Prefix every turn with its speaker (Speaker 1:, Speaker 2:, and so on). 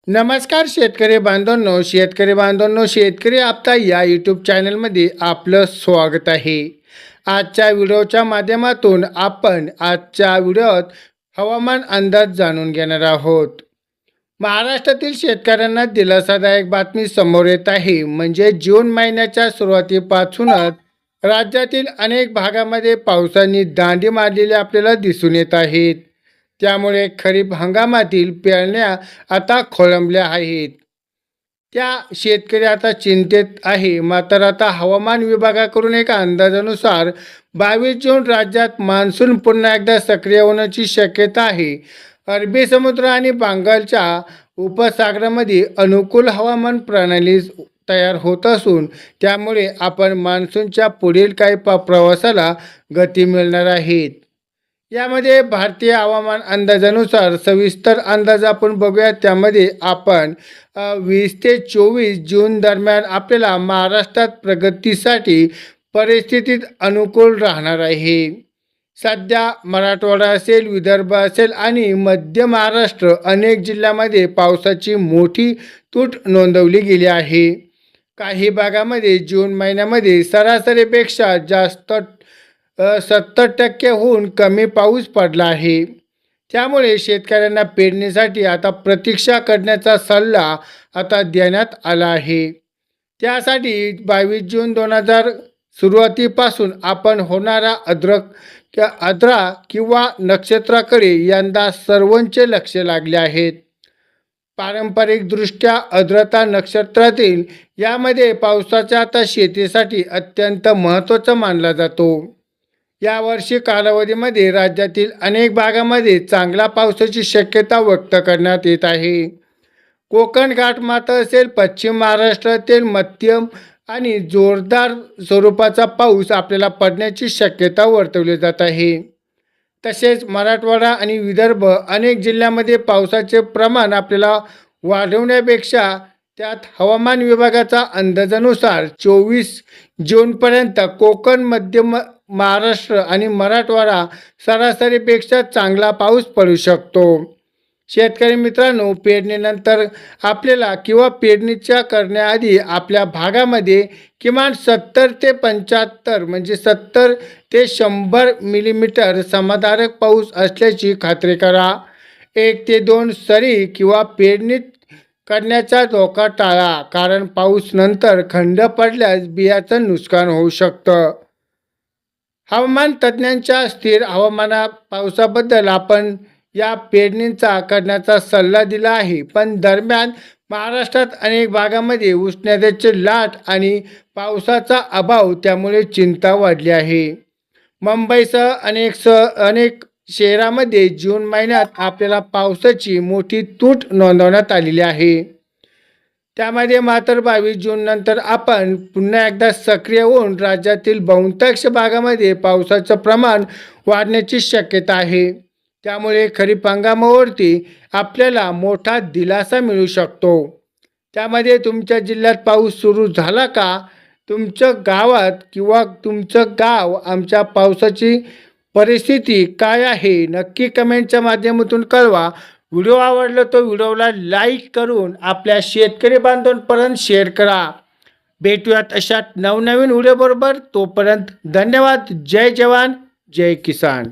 Speaker 1: नमस्कार शेतकरी बांधवांनो, शेतकरी आपता या यूट्यूब चॅनलमध्ये आपलं स्वागत आहे। आजच्या व्हिडिओच्या माध्यमातून आपण आजच्या व्हिडिओत हवामान अंदाज जाणून घेणार आहोत। महाराष्ट्रातील शेतकऱ्यांना दिलासादायक बातमी समोर येत आहे, म्हणजे जून महिन्याच्या सुरुवातीपासूनच राज्यातील अनेक भागामध्ये पावसाने दांडी मारलेली आपल्याला दिसून येत आहेत। त्यामुळे खरीप हंगामातील पेरण्या आता खोळंबल्या आहेत। त्या शेतकरी आता चिंतेत आहे। मात्र आता हवामान विभागाकडून एका अंदाजानुसार 22 जून राज्यात मान्सून पुन्हा एकदा सक्रिय होण्याची शक्यता आहे। अरबी समुद्र आणि बंगालच्या उपसागरामध्ये अनुकूल हवामान प्रणाली तयार होत असून त्यामुळे आपण मान्सूनच्या पुढील काही प्रवासाला गती मिळणार आहे। यामध्ये भारतीय हवामान अंदाजानुसार सविस्तर अंदाज आपण बघूया। त्यामध्ये आपण 20 ते 24 जून दरम्यान आपल्याला महाराष्ट्रात प्रगतीसाठी परिस्थितीत अनुकूल राहणार आहे। सध्या मराठवाडा असेल, विदर्भ असेल आणि मध्य महाराष्ट्र अनेक जिल्ह्यामध्ये पावसाची मोठी तूट नोंदवली गेली आहे। काही भागामध्ये जून महिन्यामध्ये सरासरीपेक्षा जास्त 70% कमी पाऊस पडला आहे। त्यामुळे शेतकऱ्यांना पेरणीसाठी आता प्रतीक्षा करण्याचा सल्ला आता देण्यात आला आहे। त्यासाठी 22 जून 2000 सुरुवातीपासून आपण होणारा आद्रा किंवा नक्षत्राकडे यंदा सर्वांचे लक्ष लागले आहेत। पारंपरिकदृष्ट्या आर्द्रता नक्षत्रातील यामध्ये पावसाचा आता शेतीसाठी अत्यंत महत्त्वाचा मानला जातो। यावर्षी कालावधीमध्ये राज्यातील अनेक भागामध्ये चांगला पावसाची शक्यता व्यक्त करण्यात येत आहे। कोकण घाटमाथा असेल, पश्चिम महाराष्ट्रातील मध्यम आणि जोरदार स्वरूपाचा पाऊस आपल्याला पडण्याची शक्यता वर्तवली जात आहे। तसेच मराठवाडा आणि विदर्भ अनेक जिल्ह्यामध्ये पावसाचे प्रमाण आपल्याला वाढवण्यापेक्षा त्यात हवामान विभागाचा अंदाजानुसार 24 जूनपर्यंत कोकण, मध्य महाराष्ट्र आणि मराठवाडा सरासरीपेक्षा चांगला पाऊस पडू शकतो। शेतकरी मित्रांनो, पेरणीनंतर आपल्याला किंवा पेरणीच्या करण्याआधी आपल्या भागामध्ये किमान 70 ते 75 म्हणजे 70 ते 100 मिलीमीटर समाधानकारक पाऊस असल्याची खात्री करा। 1 ते 2 सरी किंवा पेरणी करण्याचा धोका टाळा, कारण पाऊस नंतर खंड पडल्यास बियाचं नुकसान होऊ शकतं। हवामान तज्ज्ञांच्या स्थिर हवामाना पावसाबद्दल आपण या पेरणीचा करण्याचा सल्ला दिला आहे, पण दरम्यान महाराष्ट्रात अनेक भागामध्ये उष्णतेची लाट आणि पावसाचा अभाव त्यामुळे चिंता वाढली आहे। मुंबईसह अनेक शहरामध्ये जून महिन्यात आपल्याला पावसाची मोठी तूट नोंदवण्यात आलेली आहे। त्यामध्ये मात्र 22 जून नंतर आपण पुन्हा एकदा सक्रिय होऊन राज्यातील बहुतांश भागामध्ये पावसाचं प्रमाण वाढण्याची शक्यता आहे। त्यामुळे खरीप हंगामावरती आपल्याला मोठा दिलासा मिळू शकतो। त्यामध्ये तुमच्या जिल्ह्यात पाऊस सुरू झाला का, तुमच्या गावात किंवा तुमचं गाव आमच्या पावसाची परिस्थिती काय आहे, नक्की कमेंटच्या माध्यमातून कळवा। व्हिडिओ आवडला तर व्हिडिओला लाईक करून आपल्या शेतकरी बांधवांपर्यंत शेअर करा। भेटूयात अशा नवनवीन व्हिडिओबरोबर। तोपर्यंत धन्यवाद। जय जवान, जय किसान।